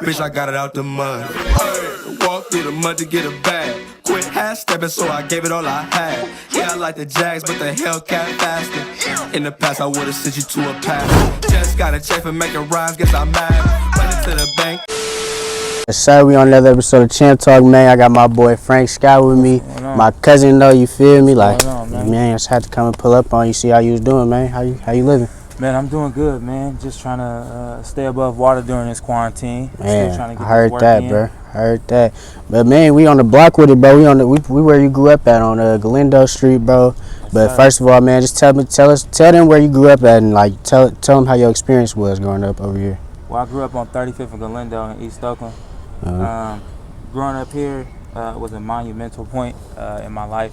Bitch, I got it out the mud. Walk through the mud to get a bag. Quit half stepping, so I gave it all I had. Yeah, I like the Jags, but the Hellcat faster. In the past, I would've sent you to a pass. Just got a check for making rhymes, guess I'm mad. Running to the bank. Yes, sir, we on another episode of Champ Talk, man. I got my boy Frank Scott with me. My cousin, though, you feel me? Like, man, I just had to come and pull up on you, see how you was doing, man. How you living? Man, I'm doing good, man. Just trying to stay above water during this quarantine. Man, Still trying to get I heard that, in. bro. I heard that. But man, we on the block with it, bro. We where you grew up at on Galindo Street, bro. Yes, but sir. first of all, man, just tell them where you grew up at, and like tell them how your experience was growing up over here. Well, I grew up on 35th and Galindo in East Oakland. Growing up here was a monumental point in my life.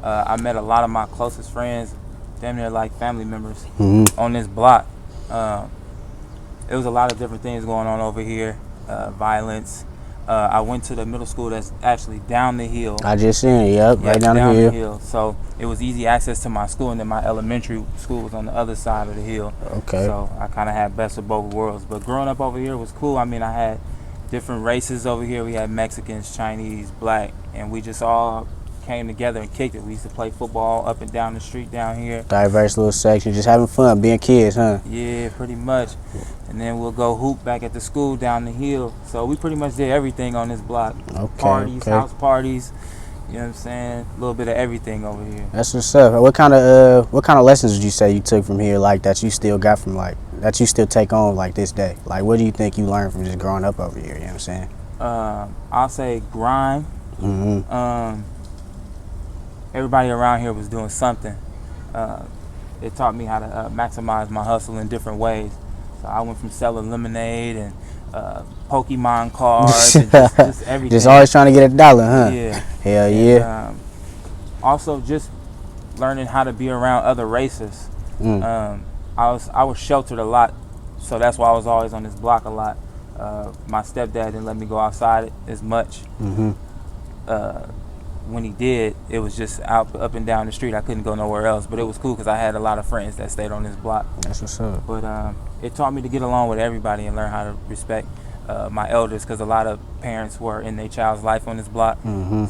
I met a lot of my closest friends, damn near like family members, on this block. It was a lot of different things going on over here, violence. I went to the middle school that's actually down the hill. I just seen it, yep, right down the hill. So it was easy access to my school, and then my elementary school was on the other side of the hill. Okay. So I kind of had best of both worlds. But growing up over here was cool. I mean, I had different races over here. We had Mexicans, Chinese, black, and we just all came together and kicked it. We used to play football up and down the street down here. Diverse little section, just having fun, being kids, huh? Yeah, pretty much. And then we'll go hoop back at the school down the hill. So we pretty much did everything on this block. Okay, parties, house parties, you know what I'm saying? A little bit of everything over here. That's what's up. What kind of lessons would you say you took from here, like that you still got from that you still take on like this day? Like, what do you think you learned from just growing up over here? You know what I'm saying? I'll say grind. Everybody around here was doing something. It taught me how to maximize my hustle in different ways. So I went from selling lemonade and Pokemon cards and just everything. Just always trying to get $1, huh? Yeah. Hell yeah. Also, just learning how to be around other races. I was sheltered a lot, so that's why I was always on this block a lot. My stepdad didn't let me go outside as much. When he did, it was just up and down the street. I couldn't go nowhere else, but it was cool because I had a lot of friends that stayed on this block. That's what's up. But it taught me to get along with everybody and learn how to respect my elders, because a lot of parents were in their child's life on this block.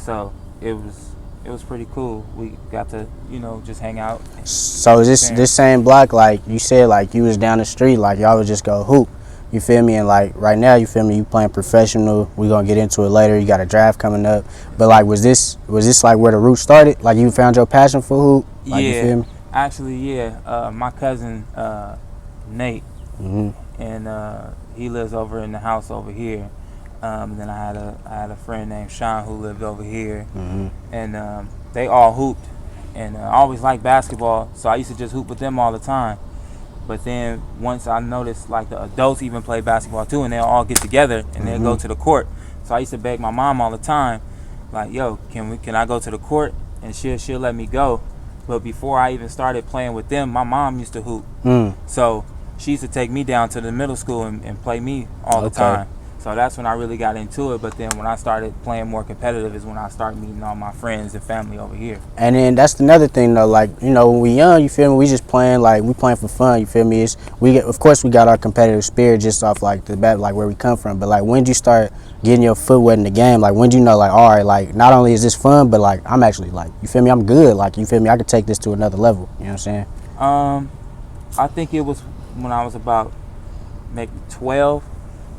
So it was pretty cool. We got to, just hang out. So is this same block, like you said, like you was down the street, like y'all would just go hoop? You feel me? And like right now, you feel me? You playing professional. We're gonna get into it later. You got a draft coming up. But like, was this like where the roots started? Like you found your passion for hoop? Like, yeah, you feel me? Actually, yeah. My cousin Nate, and he lives over in the house over here. And then I had a friend named Sean who lived over here, and they all hooped. And I always liked basketball, so I used to just hoop with them all the time. But then once I noticed like the adults even play basketball too, and they'll all get together and they'll go to the court. So I used to beg my mom all the time, like, yo, can I go to the court? And she'll let me go. But before I even started playing with them, my mom used to hoop. So she used to take me down to the middle school and play me all the time. So that's when I really got into it. But then when I started playing more competitive is when I started meeting all my friends and family over here. And then that's another thing though, like, when we young, you feel me, we just playing, like, we playing for fun, you feel me? Of course we got our competitive spirit just off like the bat, like where we come from. But like, when did you start getting your foot wet in the game? Like, when did you know, like, all right, like, not only is this fun, but like, I'm actually, like, you feel me, I'm good, like, you feel me, I could take this to another level, you know what I'm saying? I think it was when I was about maybe 12.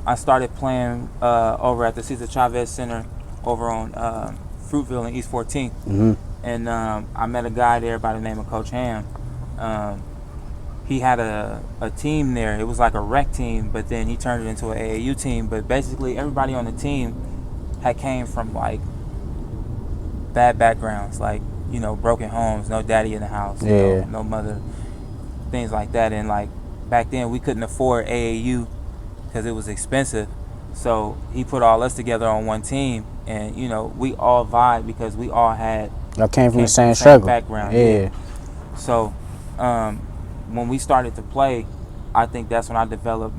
I started playing over at the Cesar Chavez Center over on Fruitville in East 14th. And I met a guy there by the name of Coach Ham. He had a team there. It was like a rec team, but then he turned it into an AAU team. But basically everybody on the team had came from like bad backgrounds, like, broken homes, no daddy in the house, no mother, things like that. And like back then we couldn't afford AAU because it was expensive. So he put all us together on one team, and we all vibed because we all came from the same struggle background. Yeah. So when we started to play, I think that's when I developed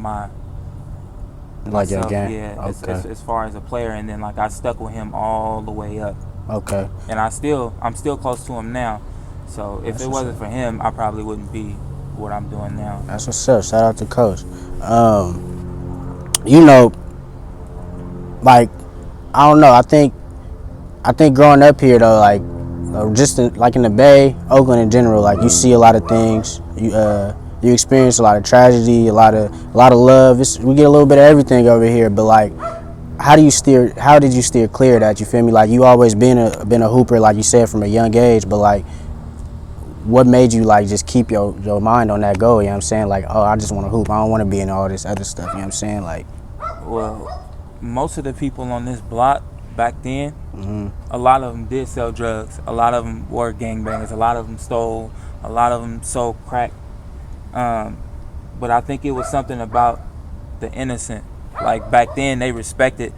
your game. Yeah, as far as a player, and then like I stuck with him all the way up. Okay. And I'm still close to him now. So if it wasn't for him, I probably wouldn't be what I'm doing now. That's what's up. Shout out to Coach. like I don't know. I think growing up here though, like like in the Bay, Oakland in general, like you see a lot of things. You experience a lot of tragedy, a lot of love. We get a little bit of everything over here. But like, how did you steer clear of that? You feel me? Like you always been a hooper, like you said, from a young age. But like, what made you like just keep your mind on that goal? You know what I'm saying? Like, oh, I just want to hoop. I don't want to be in all this other stuff. You know what I'm saying? Like, Well, most of the people on this block back then, a lot of them did sell drugs. A lot of them were gangbangers. A lot of them stole. A lot of them sold crack. But I think it was something about the innocent. Like back then, they respected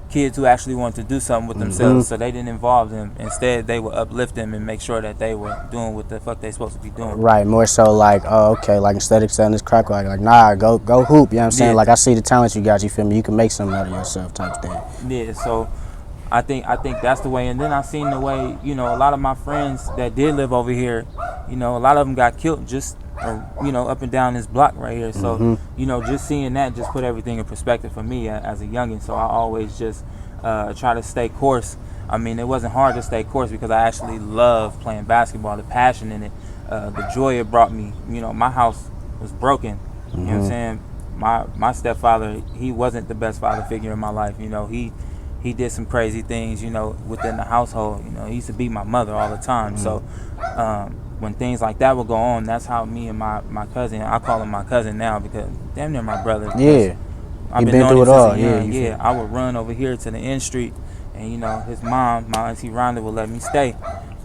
kids who actually wanted to do something with themselves, so they didn't involve them. Instead, they would uplift them and make sure that they were doing what the fuck they supposed to be doing. right, more so like, oh, okay, like instead of selling this crack, like nah, go hoop. You know what I'm saying? Yeah. Like I see the talent you got. You feel me? You can make something out of yourself, type thing. Yeah, so I think that's the way. And then I seen the way, a lot of my friends that did live over here, a lot of them got killed just, up and down this block right here. So, just seeing that just put everything in perspective for me as a youngin'. So I always just try to stay course. I mean, it wasn't hard to stay course because I actually love playing basketball, the passion in it, the joy it brought me. My house was broken. You know what I'm saying? My stepfather, he wasn't the best father figure in my life. He did some crazy things, within the household. He used to beat my mother all the time. So when things like that would go on, that's how me and my cousin, I call him my cousin now because damn near my brother. Yeah, I've been through it all. Yeah, I would run over here to the end street, and his mom, my auntie Rhonda, would let me stay. You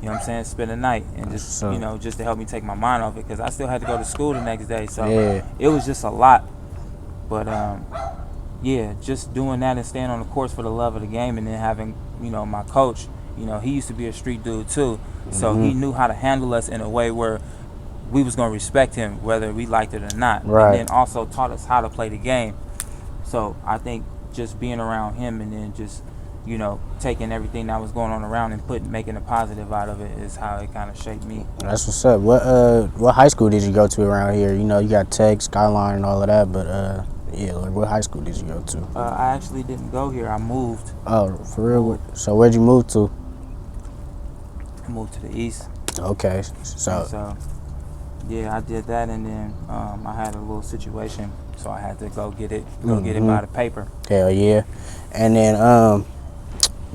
know what I'm saying? Spend the night and just just to help me take my mind off it because I still had to go to school the next day. So it was just a lot. But just doing that and staying on the course for the love of the game, and then having my coach. He used to be a street dude too, so he knew how to handle us in a way where we was gonna respect him whether we liked it or not. Right. And then also taught us how to play the game. So I think just being around him and then just taking everything that was going on around and making a positive out of it is how it kind of shaped me. That's what's up. What high school did you go to around here? You got Tech, Skyline, and all of that, but like what high school did you go to? I actually didn't go here. I moved. Oh, for real? So where'd you move to? I moved to the east. Okay, So yeah, I did that, and then I had a little situation, so I had to go get it by the paper. Hell yeah. And then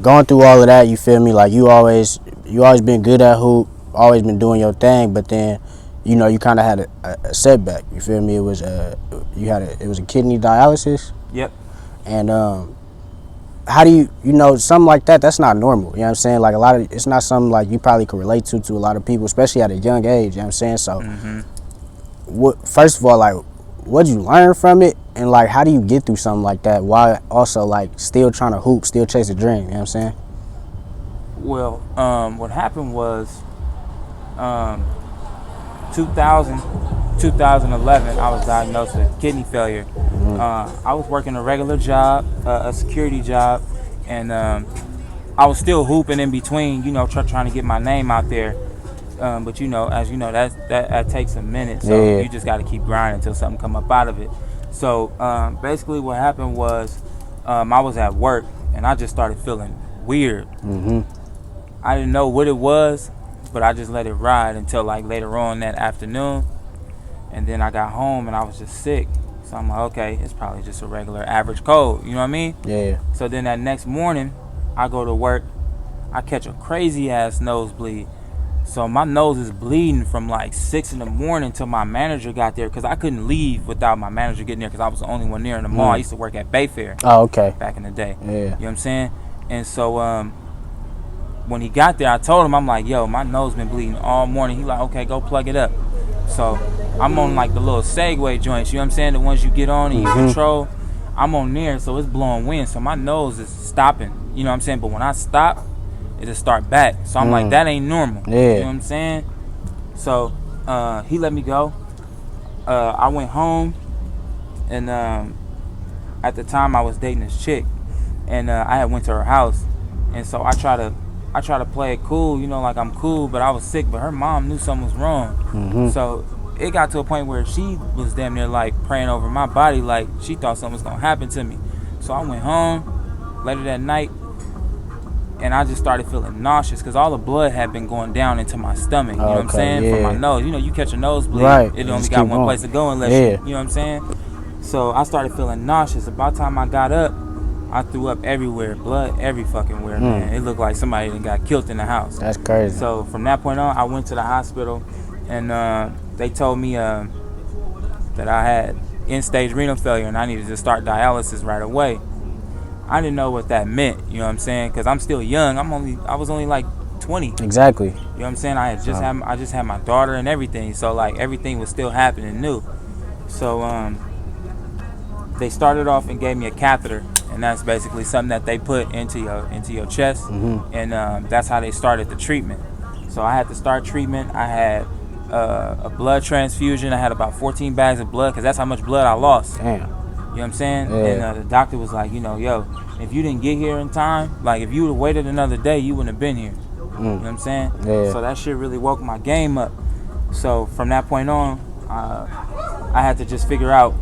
going through all of that, you feel me? Like you always been good at hoop, always been doing your thing, but then you kind of had a setback. You feel me? It was it was a kidney dialysis. Yep. And how do something like that? That's not normal. You know what I'm saying? Like it's not something like you probably could relate to a lot of people, especially at a young age. You know what I'm saying? So, first of all, like, what'd you learn from it, and like, how do you get through something like that while also like still trying to hoop, still chase a dream? You know what I'm saying? Well, what happened was, 2011, I was diagnosed with kidney failure. I was working a regular job, a security job, and I was still hooping in between, trying to get my name out there. But as you know, that takes a minute, so you just got to keep grinding until something come up out of it. So basically, what happened was, I was at work and I just started feeling weird. I didn't know what it was, but I just let it ride until like later on that afternoon. And then I got home and I was just sick. So I'm like, okay, it's probably just a regular average cold. You know what I mean? Yeah. So then that next morning, I go to work. I catch a crazy ass nosebleed. So my nose is bleeding from like 6 in the morning till my manager got there, because I couldn't leave without my manager getting there because I was the only one there in the mall. I used to work at Bayfair. Oh, okay. Back in the day. Yeah. You know what I'm saying? And so when he got there, I told him, I'm like, yo, my nose been bleeding all morning. He like, okay, go plug it up. So I'm on like the little Segway joints, you know what I'm saying? The ones you get on and you control. I'm on there, so it's blowing wind. So my nose is stopping, you know what I'm saying? But when I stop, it'll start back. So I'm like, that ain't normal. Yeah. You know what I'm saying? So he let me go. I went home, and at the time I was dating this chick, and I had went to her house, and so I try to play it cool, like I'm cool, but I was sick. But her mom knew something was wrong, so it got to a point where she was damn near like praying over my body, like she thought something was gonna happen to me. So I went home, later that night, and I just started feeling nauseous because all the blood had been going down into my stomach. You know what I'm saying? From my nose. You know, you catch a nosebleed, right. it only got one place to go unless you know what I'm saying? So I started feeling nauseous. About the time I got up, I threw up everywhere, blood every fucking where, man. It looked like somebody got killed in the house. That's crazy. So from that point on, I went to the hospital, and they told me that I had end-stage renal failure and I needed to start dialysis right away. I didn't know what that meant, you know what I'm saying? Because I'm still young. I was only like 20. Exactly. You know what I'm saying? I just had my daughter and everything, so like everything was still happening new. So they started off and gave me a catheter, and that's basically something that they put into your chest, and that's how they started the treatment. So I had to start treatment. I had a blood transfusion. I had about 14 bags of blood because that's how much blood I lost. Damn. You know what I'm saying? Yeah. And the doctor was like, you know, yo, if you didn't get here in time, like if you would have waited another day, you wouldn't have been here. You know what I'm saying? Yeah. So that shit really woke my game up. So from that point on, I had to just figure out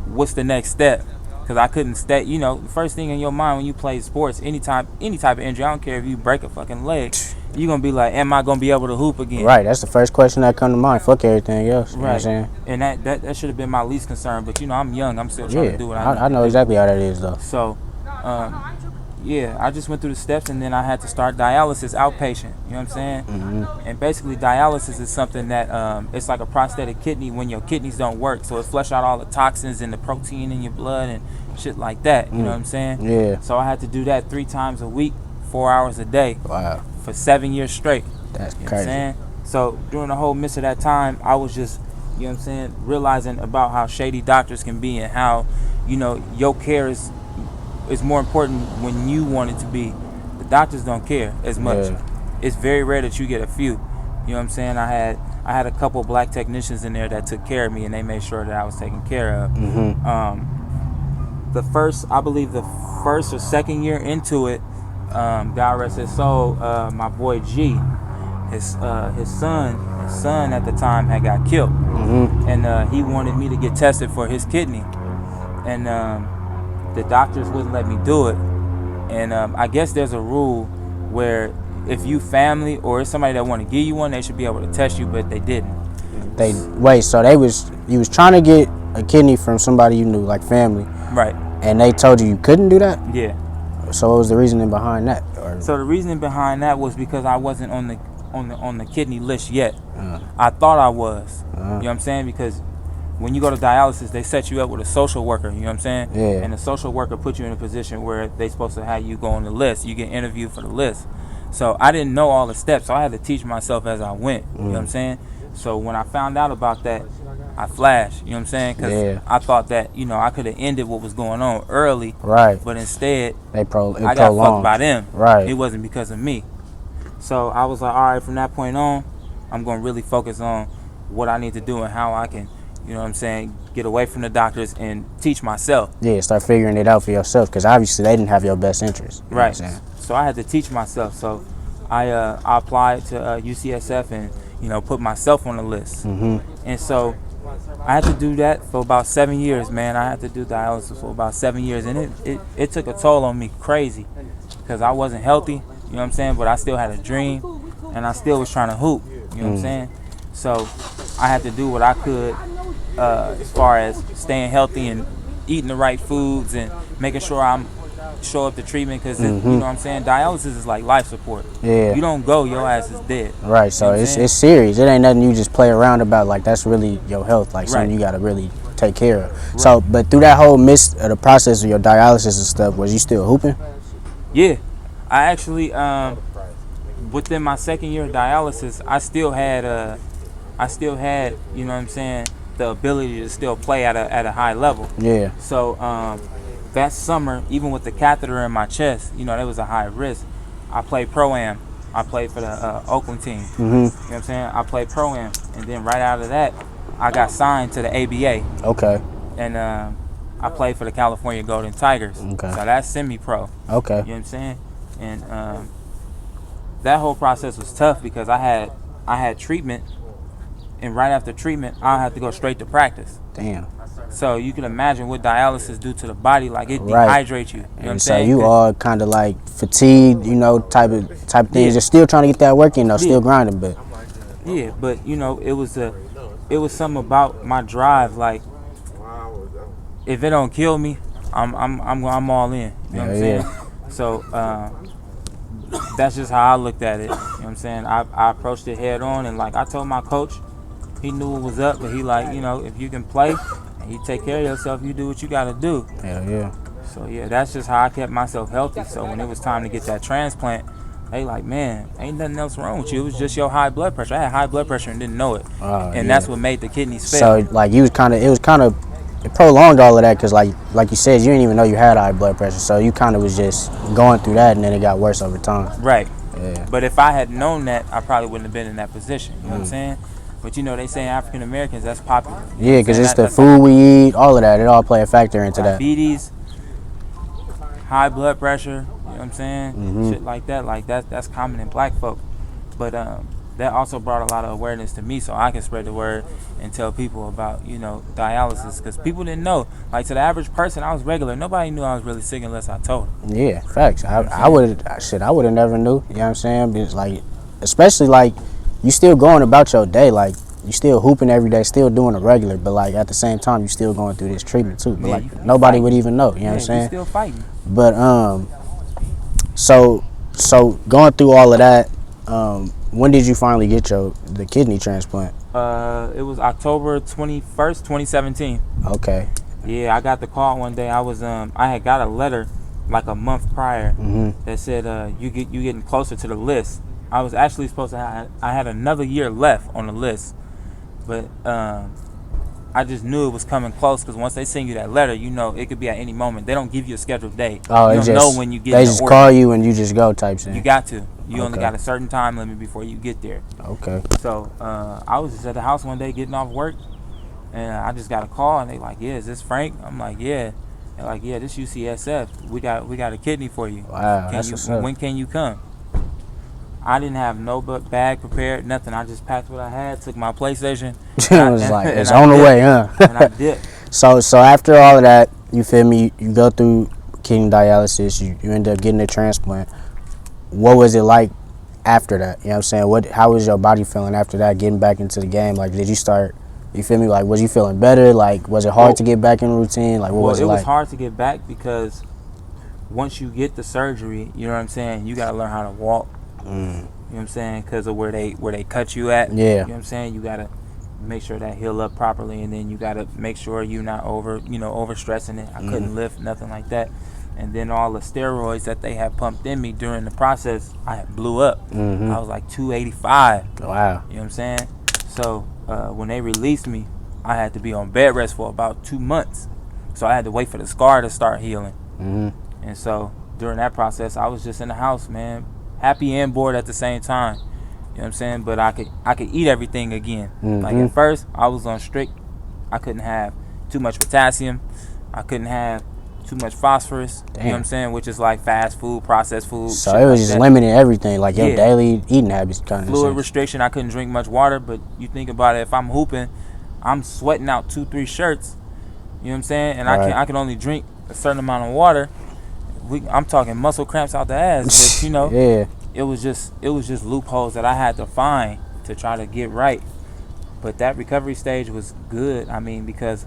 what's the next step, because I couldn't stay. You know, the first thing in your mind when you play sports, any type of injury, I don't care if you break a fucking leg, you're gonna be like, am I gonna be able to hoop again? Right, that's the first question that come to mind. Fuck everything else. You know what I'm saying? And that should have been my least concern, but you know, I'm young, I'm still trying to do what I know exactly how that is though. So yeah, I just went through the steps, and then I had to start dialysis outpatient. You know what I'm saying? And basically, dialysis is something that it's like a prosthetic kidney when your kidneys don't work. So it flush out all the toxins and the protein in your blood and shit like that. You know what I'm saying? Yeah. So I had to do that 3 times a week, 4 hours a day. Wow. For 7 years straight. That's You know crazy. what I'm saying? So during the whole midst of that time, I was just, you know what I'm saying, realizing about how shady doctors can be and how, you know, your care is more important when you want it to be. The doctors don't care as much. Yeah. It's very rare that you get a few. You know what I'm saying? I had a couple black technicians in there that took care of me, and they made sure that I was taken care of. I believe the first or second year into it, God rest his soul, my boy G, his son at the time had got killed, and he wanted me to get tested for his kidney, and the doctors wouldn't let me do it. And I guess there's a rule where if you family or it's somebody that want to give you one, they should be able to test you, but they didn't. You was trying to get a kidney from somebody you knew, like family, Right. and they told you couldn't do that. Yeah. So what was the reasoning behind that? So the reasoning behind that was because I wasn't on the kidney list yet. I thought I was. You know what I'm saying? Because when you go to dialysis, they set you up with a social worker. You know what I'm saying? Yeah. And the social worker put you in a position where they supposed to have you go on the list. You get interviewed for the list. So I didn't know all the steps, so I had to teach myself as I went. You know what I'm saying? So when I found out about that, I flashed. You know what I'm saying? Because I thought that, you know, I could have ended what was going on early. Right. But instead, I got fucked by them. Right. It wasn't because of me. So I was like, all right, from that point on, I'm going to really focus on what I need to do and how I can, you know what I'm saying, get away from the doctors and teach myself. Yeah, start figuring it out for yourself, because obviously they didn't have your best interest. You know Right. what I'm saying? So I had to teach myself. So I applied to UCSF and, you know, put myself on the list. And so I had to do that for about 7 years, man. I had to do dialysis for about 7 years, and it took a toll on me crazy, because I wasn't healthy, you know what I'm saying, but I still had a dream, and I still was trying to hoop, you know what I'm saying. So I had to do what I could as far as staying healthy and eating the right foods and making sure I'm show up to treatment, because you know what I'm saying, dialysis is like life support. Yeah. You don't go, your ass is dead. Right, so You know what I'm it's serious. It ain't nothing you just play around about. Like, that's really your health, like something you gotta really take care of. Right. So, but through that whole midst of the process of your dialysis and stuff, was you still hooping? Yeah, I actually within my second year of dialysis, I still had you know what I'm saying, the ability to still play at a high level. Yeah. So that summer, even with the catheter in my chest, you know, that was a high risk. I played Pro-Am. I played for the Oakland team. You know what I'm saying? I played Pro-Am. And then right out of that, I got signed to the ABA. Okay. And I played for the California Golden Tigers. Okay. So that's semi-pro. Okay. You know what I'm saying? And that whole process was tough, because I had treatment, and right after treatment, I had to go straight to practice. Damn. So you can imagine what dialysis do to the body. Like it Right. dehydrates you. You know what I'm And so saying? you 'Cause- all kind of like fatigued, you know, type of things. Yeah. You're still trying to get that work in, though, Yeah. still grinding, but Yeah, but you know, it was something about my drive. Like if it don't kill me, I'm all in. You know what I'm saying? yeah. So that's just how I looked at it. You know what I'm saying? I approached it head on, and like I told my coach, he knew what was up, but he like, you know, if you can play and you take care of yourself, you do what you got to do. Hell yeah. So yeah, that's just how I kept myself healthy. So when it was time to get that transplant, they like, man, ain't nothing else wrong with you. It was just your high blood pressure. I had high blood pressure and didn't know it, and that's what made the kidneys fail. So like it was kind of it prolonged all of that because like you said, you didn't even know you had high blood pressure, so you kind of was just going through that, and then it got worse over time. Right. Yeah. But if I had known that, I probably wouldn't have been in that position. You know what I'm saying? But you know, they say African Americans, that's popular. You know Yeah, what I'm because saying? it's the That's food we eat, all of that. It all play a factor into that. diabetes, high blood pressure. You know what I'm saying? Shit like that. Like that's common in black folk. But that also brought a lot of awareness to me, so I can spread the word and tell people about, you know, dialysis, because people didn't know. Like to the average person, I was regular. Nobody knew I was really sick unless I told them. Yeah, facts. I would I would have never knew. You know what I'm saying? But it's like, especially like you still going about your day, like you still hooping every day, still doing a regular, but like at the same time you still going through this treatment too. But Yeah, like you nobody fighting. would even know. You know what I'm You saying? still fighting. But so going through all of that, when did you finally get the kidney transplant? It was October 21st, 2017. Okay. Yeah, I got the call one day. I had got a letter like a month prior that said you getting closer to the list. I was actually supposed to I had another year left on the list, but I just knew it was coming close, because once they send you that letter, you know it could be at any moment. They don't give you a scheduled date. Oh, You it don't just know when you get. they just call you and you just go type thing. You got to. You only Okay. got a certain time limit before you get there. Okay. So I was just at the house one day getting off work, and I just got a call, and they like, "Yeah, is this Frank?" I'm like, "Yeah." They're like, "Yeah, this UCSF. We got a kidney for you. Wow, that's what's up. When can you come?" I didn't have no bag prepared, nothing. I just packed what I had, took my PlayStation. It was like it's I on the dipped. way, huh? And I dipped. So after all of that, you feel me? You go through kidney dialysis. You end up getting a transplant. What was it like after that? You know what I'm saying? How was your body feeling after that? Getting back into the game, like did you start? You feel me? Like was you feeling better? Like was it hard to get back in routine? Like what was it like? It was hard to get back because once you get the surgery, you know what I'm saying, you gotta learn how to walk. You know what I'm saying? Because of where they cut you at. Yeah. You know what I'm saying? You gotta make sure that heal up properly, and then you gotta make sure you're not over stressing it. I couldn't lift nothing like that, and then all the steroids that they had pumped in me during the process, I had blew up. I was like 285. Wow. You know what I'm saying? So when they released me, I had to be on bed rest for about 2 months. So I had to wait for the scar to start healing. And so during that process, I was just in the house, man, happy and bored at the same time. You know what I'm saying? But I could eat everything again. Like at first, I was on strict. I couldn't have too much potassium. I couldn't have too much phosphorus. You know what I'm saying? Which is like fast food, processed food. So shit it was like just that. limiting everything, like your Yeah. daily eating habits, kind of. Fluid restriction. I couldn't drink much water. But you think about it, if I'm hooping, I'm sweating out 2-3 shirts. You know what I'm saying? And Right. I can only drink a certain amount of water. I'm talking muscle cramps out the ass. But you know, Yeah. it was just loopholes that I had to find to try to get right. But that recovery stage was good. I mean, because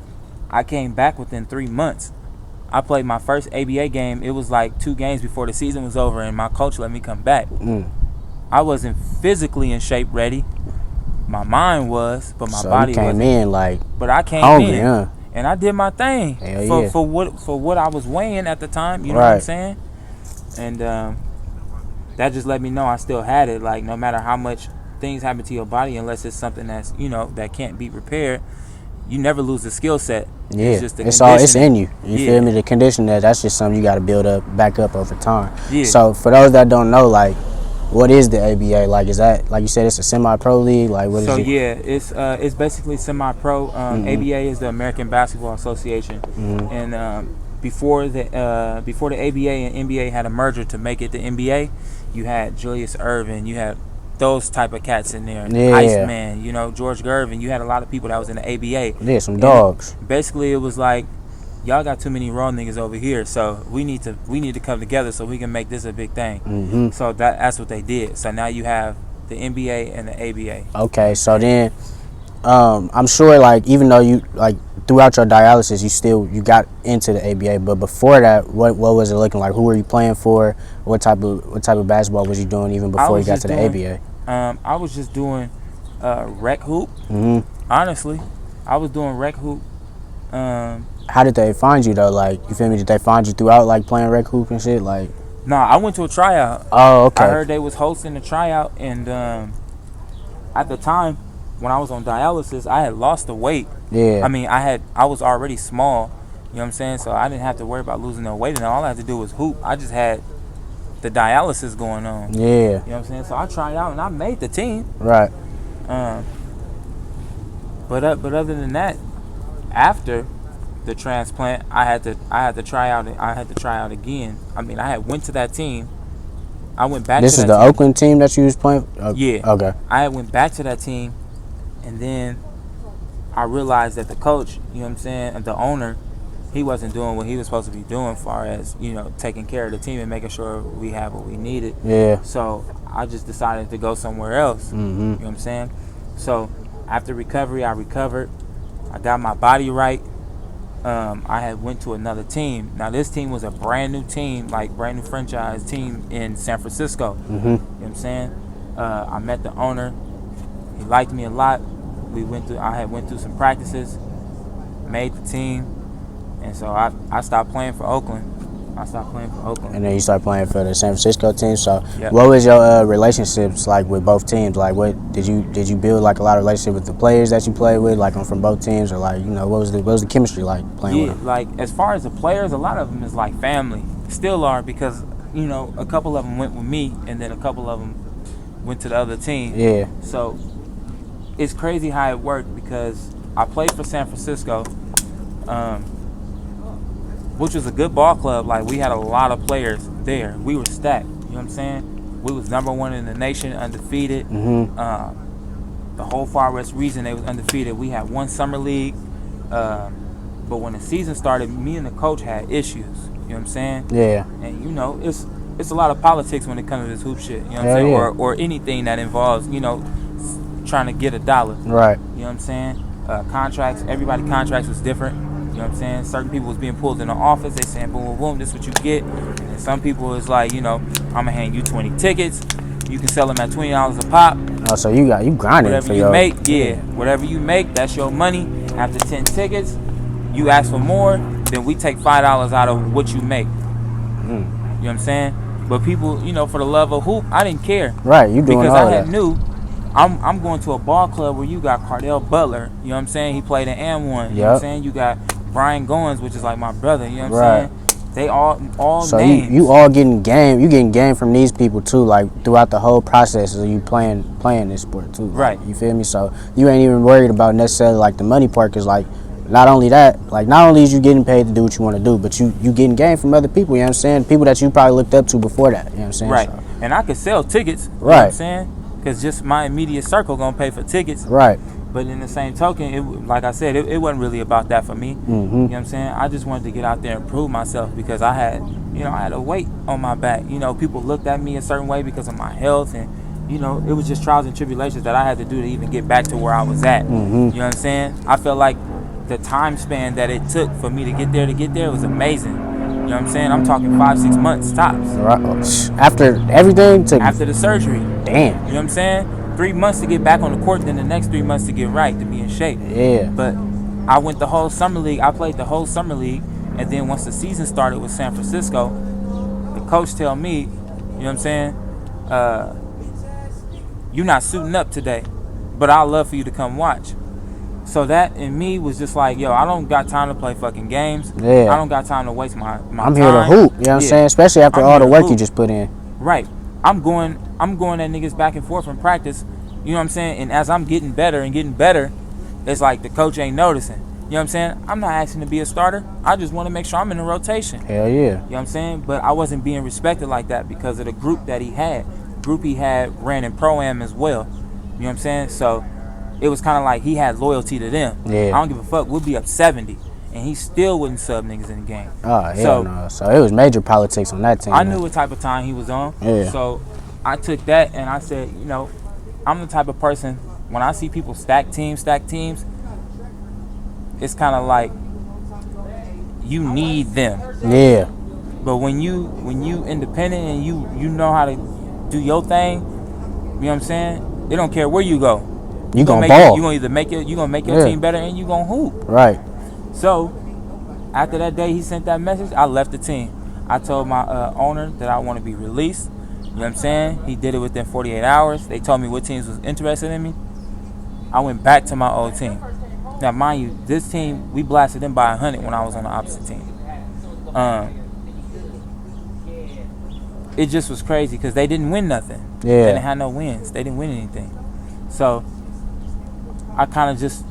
I came back within 3 months. I played my first ABA game. It was like 2 games before the season was over, and my coach let me come back. I wasn't physically in shape ready. My mind was, but my So body you came wasn't. in like But I came hungry, in, huh? and I did my thing Hell yeah. for what I was weighing at the time. You know what I'm Right. saying? And that just let me know I still had it. Like no matter how much things happen to your body, unless it's something that's that can't be repaired, you never lose the skill set. Yeah, It's just the it's conditioning. in you. You feel me? The conditioning, that's just something you got to build back up over time. Yeah. So for those that don't know, like, what is the ABA? Like, is that, like you said, it's a semi-pro league? Like, what is So it? yeah, it's basically semi-pro. ABA is the American Basketball Association, and before the ABA and NBA had a merger to make it the NBA, you had Julius Erving, you had those type of cats in there. Yeah. Iceman, you know, George Gervin. You had a lot of people that was in the ABA. Yeah, some dogs. Basically, it was like, y'all got too many raw niggas over here, so we need to come together so we can make this a big thing. Mm-hmm. So that's what they did. So now you have the NBA and the ABA. Okay, so then I'm sure, like, even though you, like, throughout your dialysis you got into the ABA, but before that, what was it looking like? Who were you playing for? What type of basketball was you doing even before you got to the ABA? I was just doing rec hoop. Mm-hmm. Honestly, I was doing rec hoop. How did they find you though? Like, you feel me? Did they find you throughout, like, playing rec hoop and shit? Like, Nah, I went to a tryout. oh, okay. I heard they was hosting a tryout, and at the time when I was on dialysis, I had lost the weight. Yeah. I mean, I was already small. You know what I'm saying? So I didn't have to worry about losing no weight, and all I had to do was hoop. I just had the dialysis going on. Yeah. You know what I'm saying? So I tried out and I made the team. Right. But other than that, after the transplant, I had to try out. I had to try out again. I mean, I had went to that team. I went back. This to is that the team. Oakland team that you was playing? Yeah. Okay. I had went back to that team, and then I realized that the coach, you know what I'm saying, the owner, he wasn't doing what he was supposed to be doing as far as, you know, taking care of the team and making sure we have what we needed. Yeah. So I just decided to go somewhere else. Mm-hmm. You know what I'm saying? So after recovery, I recovered. I got my body right. I had went to another team. Now this team was a brand new team, like brand new franchise team in San Francisco. Mm-hmm. You know what I'm saying? I met the owner. He liked me a lot. I had went through some practices, made the team, and so I stopped playing for Oakland. And then you started playing for the San Francisco team. So, Yep. What was your relationships like with both teams? Like, what did you build, like, a lot of relationship with the players that you played with, like, from both teams, or, like, you know, what was the chemistry like playing with them? Like as far as the players, a lot of them is like family, still are, because you know a couple of them went with me, and then a couple of them went to the other team. Yeah. So it's crazy how it worked, because I played for San Francisco, which was a good ball club. Like, we had a lot of players there. We were stacked. You know what I'm saying? We was #1 in the nation, undefeated. Mm-hmm. The whole Far West region, they was undefeated. We had one summer league. But when the season started, me and the coach had issues. You know what I'm saying? Yeah. And you know, it's a lot of politics when it comes to this hoop shit. You know what I'm Hell saying? yeah. Or anything that involves, you know, trying to get a dollar. Right. You know what I'm saying? Contracts, everybody contracts was different. You know what I'm saying? Certain people was being pulled in the office. They saying, boom, boom, boom, this is what you get. And then some people is like, you know, I'm going to hand you 20 tickets. You can sell them at $20 a pop. Oh, so you grinding Whatever for you your... make, yeah. Whatever you make, that's your money. After 10 tickets, you ask for more, then we take $5 out of what you make. You know what I'm saying? But people, you know, for the love of hoop, I didn't care. Right, you doing because all I had that. knew I'm going to a ball club where you got Cardell Butler, you know what I'm saying? He played in AM1, you know what I'm Yep. saying? You got Brian Goins, which is like my brother, you know what Right. I'm saying? They all So names. you all getting game. You getting game from these people too, like throughout the whole process of you playing this sport too. Like, Right. You feel me? So you ain't even worried about necessarily like the money part, cause like not only that, like not only is you getting paid to do what you want to do, but you getting game from other people. You know what I'm saying? People that you probably looked up to before that. You know what I'm saying? Right. So, And I could sell tickets, you know what Right. I'm saying? Because just my immediate circle gonna pay for tickets. right. But in the same token, like I said, it wasn't really about that for me. Mm-hmm. You know what I'm saying? I just wanted to get out there and prove myself, because I had a weight on my back. You know, people looked at me a certain way because of my health, and you know, it was just trials and tribulations that I had to do to even get back to where I was at. Mm-hmm. You know what I'm saying? I felt like the time span that it took for me to get there was amazing. You know what I'm saying? I'm talking 5-6 months tops. Right. After everything took. After the surgery. Damn. You know what I'm saying? 3 months to get back on the court, then the next 3 months to get right, to be in shape. Yeah. But I went the whole summer league. I played the whole summer league. And then once the season started with San Francisco, the coach tell me, you know what I'm saying? You're not suiting up today, but I'd love for you to come watch. So that in me was just like, yo, I don't got time to play fucking games. Yeah. I don't got time to waste my time. I'm here to hoop. You know what I'm saying? Especially after I'm all here the to work you hoop. just put in. Right. I'm going at niggas back and forth in practice. You know what I'm saying? And as I'm getting better, it's like the coach ain't noticing. You know what I'm saying? I'm not asking to be a starter. I just want to make sure I'm in the rotation. Hell yeah. You know what I'm saying? But I wasn't being respected like that because of the group that he had. group he had ran in Pro-Am as well. You know what I'm saying? So it was kind of like he had loyalty to them. Yeah. I don't give a fuck. We'll be up 70, and he still wouldn't sub niggas in the game. Oh, hell So no. So it was major politics on that team. I knew what type of time he was on. Yeah. So I took that and I said, you know, I'm the type of person, when I see people stack teams, it's kind of like you need them. Yeah. But when you independent and you know how to do your thing, you know what I'm saying? They don't care where you go. You gonna make ball. You gonna either make it, you gonna make your team better, and you gonna hoop. Right. So after that day he sent that message, I left the team. I told my owner that I want to be released. You know what I'm saying? He did it within 48 hours. They told me what teams was interested in me. I went back to my old team. Now, mind you, this team, we blasted them by 100 when I was on the opposite team. It just was crazy because they didn't win nothing. Yeah. They didn't have no wins. They didn't win anything. So I kind of just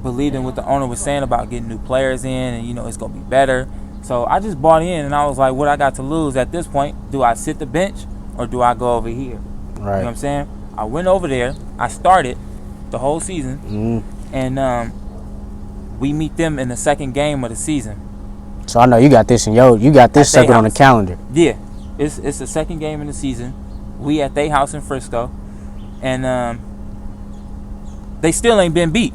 believed in what the owner was saying about getting new players in and, you know, it's going to be better. So I just bought in and I was like, what I got to lose at this point? Do I sit the bench or do I go over here? Right. You know what I'm saying? I went over there. I started the whole season. And we meet them in the second game of the season. So I know you got this circled on the calendar. Yeah. It's the second game in the season. We at their house in Frisco. And they still ain't been beat.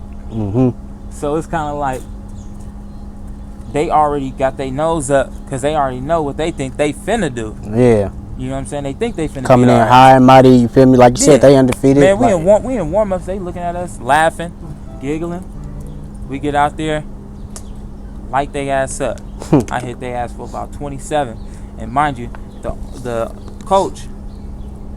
So it's kind of like they already got their nose up because they already know what they think they finna do. Yeah. You know what I'm saying? They think they finna coming be in all right. high and mighty, you feel me? Like you said, they undefeated. Man, we like, in warm-ups. They looking at us, laughing, giggling. We get out there, light they ass up. I hit their ass for about 27. And mind you, the coach,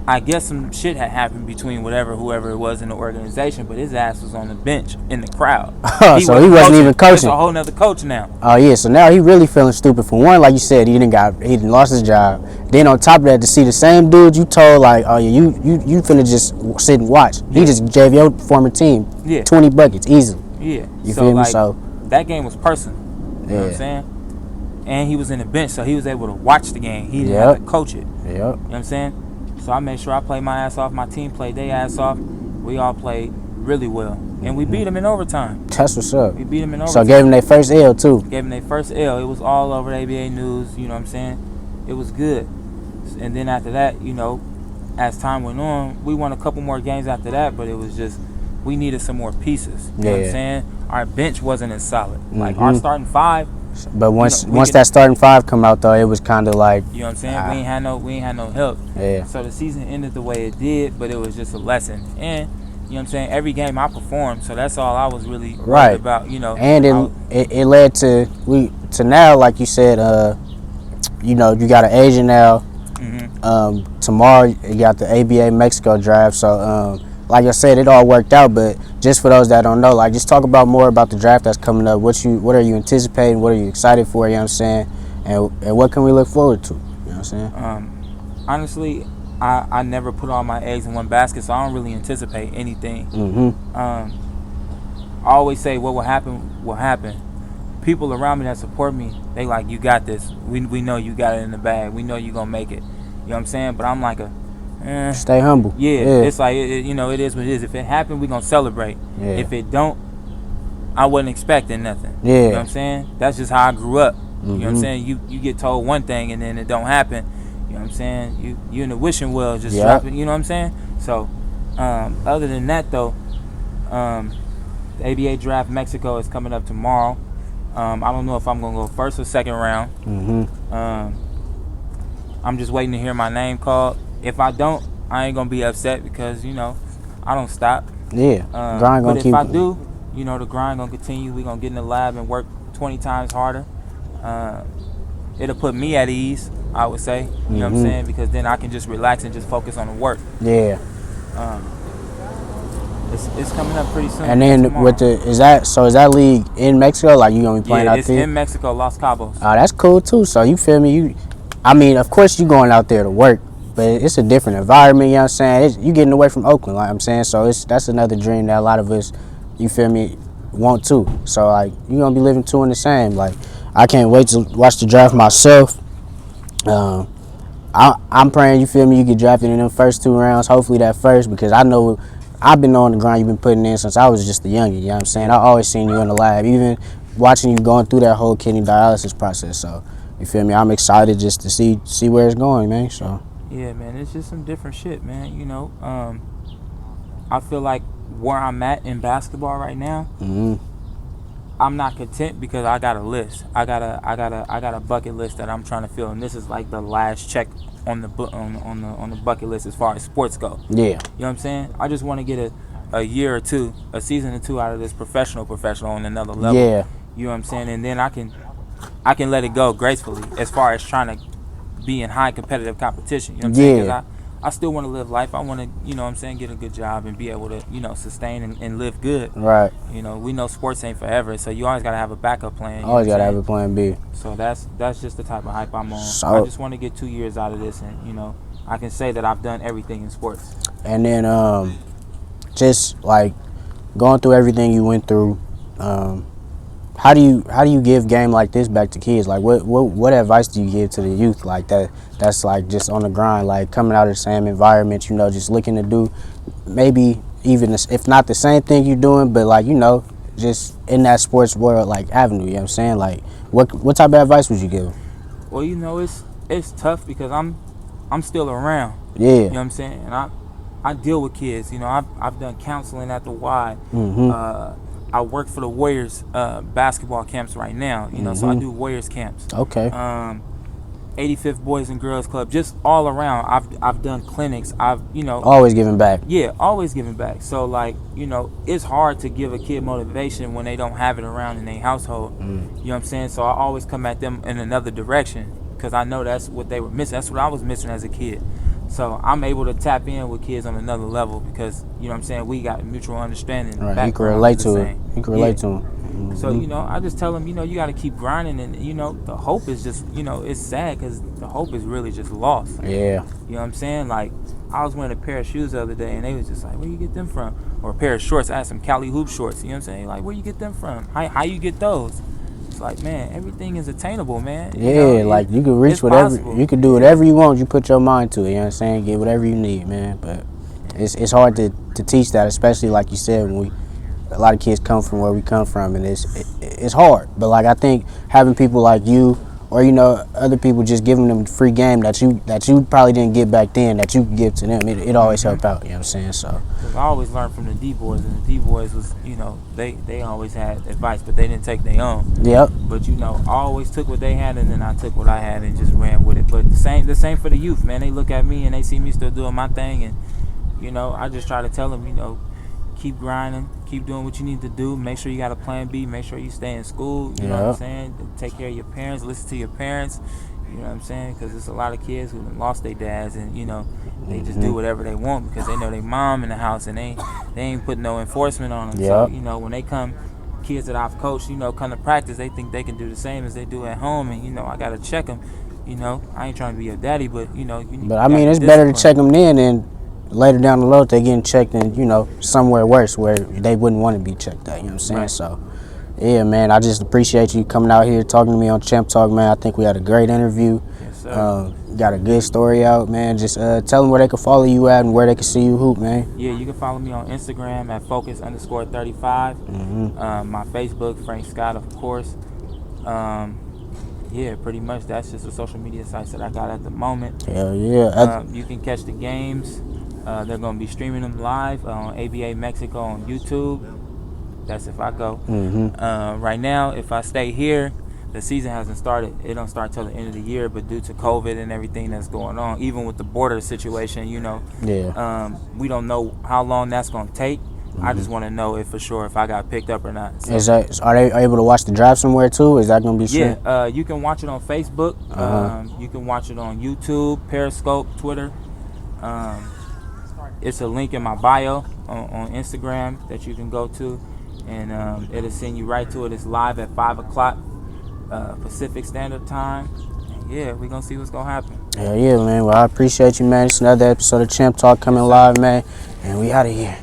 I guess some shit had happened between whoever it was in the organization, but his ass was on the bench in the crowd. So he wasn't even coaching. He's a whole nother coach now. Oh yeah, so now he really feeling stupid. For one, like you said, he done lost his job. Then on top of that, to see the same dude you told like, oh yeah, you finna just sit and watch. Yeah. He just gave your former team 20 buckets easily. Yeah. You feel me? Like, So that game was personal. You know what I'm saying? And he was in the bench, so he was able to watch the game. He didn't have to coach it. Yep. You know what I'm saying? So I made sure I played my ass off. My team played their ass off. We all played really well. And we beat them in overtime. That's what's up. We beat them in overtime. So gave them their first L too. Gave them their first L. It was all over the ABA news. You know what I'm saying? It was good. And then after that, you know, as time went on, we won a couple more games after that, but it was just, we needed some more pieces. You know what I'm saying? Our bench wasn't as solid. Like our starting five. But once that starting five come out though, it was kind of like, you know what I'm saying? We ain't had no help. Yeah. So the season ended the way it did, but it was just a lesson. And you know what I'm saying? Every game I performed, so that's all I was really worried about. You know. And it led to now, like you said, you know, you got an agent now. Tomorrow you got the ABA Mexico draft. So like I said, it all worked out, but just for those that don't know, like just talk about more about the draft that's coming up. What are you anticipating? What are you excited for? You know what I'm saying? And what can we look forward to? You know what I'm saying? Honestly, I never put all my eggs in one basket, so I don't really anticipate anything. I always say what will happen. People around me that support me, they like, you got this. We know you got it in the bag. We know you gonna make it. You know what I'm saying? But I'm like stay humble. Yeah. It's like, you know, it is what it is. If it happened, we gonna celebrate. Yeah. If it don't, I wasn't expecting nothing. Yeah. You know what I'm saying? That's just how I grew up. You know what I'm saying? You get told one thing and then it don't happen. You know what I'm saying? You in the wishing well just dropping. You know what I'm saying? So, other than that though, the ABA draft Mexico is coming up tomorrow. I don't know if I'm gonna go first or second round. I'm just waiting to hear my name called. If I don't, I ain't gonna be upset because, you know, I don't stop. Yeah. Grind gonna but if I do, you know, the grind gonna continue. We gonna get in the lab and work 20 times harder. It'll put me at ease, I would say. You know what I'm saying? Because then I can just relax and just focus on the work. Yeah. It's coming up pretty soon. And then tomorrow. is that league in Mexico? Like you gonna be playing out there? Yeah, it's in Mexico, Los Cabos. Oh, that's cool too. So you feel me? I mean, of course you going out there to work, but it's a different environment. You know what I'm saying? You getting away from Oakland, like I'm saying. So that's another dream that a lot of us, you feel me, want too. So like you gonna be living two in the same. Like I can't wait to watch the draft myself. I'm praying, you feel me, you get drafted in them first 2 rounds. Hopefully that first, because I know I've been on the grind you've been putting in since I was just a youngin', you know what I'm saying? I always seen you in the lab, even watching you going through that whole kidney dialysis process. So, you feel me, I'm excited just to see where it's going, man. So Yeah, man, it's just some different shit, man. You know, I feel like where I'm at in basketball right now, I'm not content because I got a list. I got a bucket list that I'm trying to fill, and this is like the last check on the on the bucket list as far as sports go. yeah, You know what I'm saying? I just want to get a year or two, a season or two out of this professional on another level. yeah, You know what I'm saying? And then I can let it go gracefully as far as trying to be in high competitive competition. You know what I'm saying? 'Cause I still want to live life. I want to, you know what I'm saying, get a good job and be able to, you know, sustain and live good. right. You know, we know sports ain't forever, so you always got to have a backup plan. You Always know what gotta I'm have a plan B. saying? So that's just the type of hype I'm on. So- I just want to get 2 years out of this, and, you know, I can say that I've done everything in sports. And then just like going through everything you went through, how do you give game like this back to kids? Like what advice do you give to the youth like that's like just on the grind, like coming out of the same environment, you know, just looking to do maybe even if not the same thing you're doing, but like, you know, just in that sports world like avenue, you know what I'm saying? Like what type of advice would you give them? Well, you know, it's tough because I'm still around. Yeah. You know what I'm saying? And I deal with kids. You know, I've done counseling at the Y. I work for the Warriors basketball camps right now. You know, so I do Warriors camps. Okay. 85th Boys and Girls Club, just all around. I've done clinics. I've, you know, Always giving back. yeah, always giving back. So like, you know, it's hard to give a kid motivation when they don't have it around in their household. You know what I'm saying? So I always come at them in another direction because I know that's what they were missing. That's what I was missing as a kid. So I'm able to tap in with kids on another level because, you know what I'm saying, we got mutual understanding. Right. You can relate to it. You can relate to them. So, you know, I just tell them, you know, you got to keep grinding. And, you know, the hope is just, you know, it's sad because the hope is really just lost. Yeah. You know what I'm saying? Like, I was wearing a pair of shoes the other day and they was just like, where you get them from? Or a pair of shorts. I had some Cali hoop shorts. You know what I'm saying? Like, where you get them from? How you get those? It's like, man, everything is attainable, man. Yeah, you know, like you can reach whatever, possible. You can do whatever you want. You put your mind to it. You know what I'm saying? Get whatever you need, man. But it's hard to teach that, especially like you said, when a lot of kids come from where we come from, and it's hard. But like I think having people like you, or you know, other people just giving them free game that you probably didn't get back then, that you can give to them, it always help out. You know what I'm saying? So. Cause I always learned from the D-boys, and the D-boys was, you know, they always had advice, but they didn't take their own. Yep. But you know, I always took what they had, and then I took what I had and just ran with it. But the same for the youth, man. They look at me and they see me still doing my thing, and you know, I just try to tell them, you know, keep grinding, keep doing what you need to do. Make sure you got a plan B. Make sure you stay in school. You know what I'm saying? Take care of your parents. Listen to your parents. You know what I'm saying? Because there's a lot of kids who lost their dads, and you know, they just do whatever they want because they know their mom in the house, and they ain't put no enforcement on them. So you know, when they come, kids that I've coached, you know, come to practice, they think they can do the same as they do at home, and you know, I gotta check them. You know, I ain't trying to be your daddy, but you know, But I mean, it's better to check them then than later down the road they getting checked in, you know, somewhere worse where they wouldn't want to be checked at. You know what I'm saying? Right. So, yeah, man, I just appreciate you coming out here talking to me on Champ Talk, man. I think we had a great interview. Yes, sir. Got a good story out, man. Just tell them where they can follow you at and where they can see you hoop, man. Yeah, you can follow me on Instagram at focus_35. My Facebook, Frank Scott, of course. Yeah, pretty much that's just the social media sites that I got at the moment. Hell yeah. You can catch the games. They're going to be streaming them live on ABA Mexico on YouTube. That's if I go. Right now, if I stay here, the season hasn't started. It don't start till the end of the year, but due to COVID and everything that's going on, even with the border situation, you know, we don't know how long that's going to take. I just want to know if for sure if I got picked up or not. So, are they able to watch the draft somewhere too? Is that going to be streamed? Yeah, you can watch it on Facebook. You can watch it on YouTube, Periscope, Twitter. It's a link in my bio on Instagram that you can go to, and it'll send you right to it. It's live at 5 o'clock Pacific Standard Time. And yeah, we're going to see what's going to happen. Yeah, man. Well, I appreciate you, man. It's another episode of Champ Talk coming live, man. And we out of here.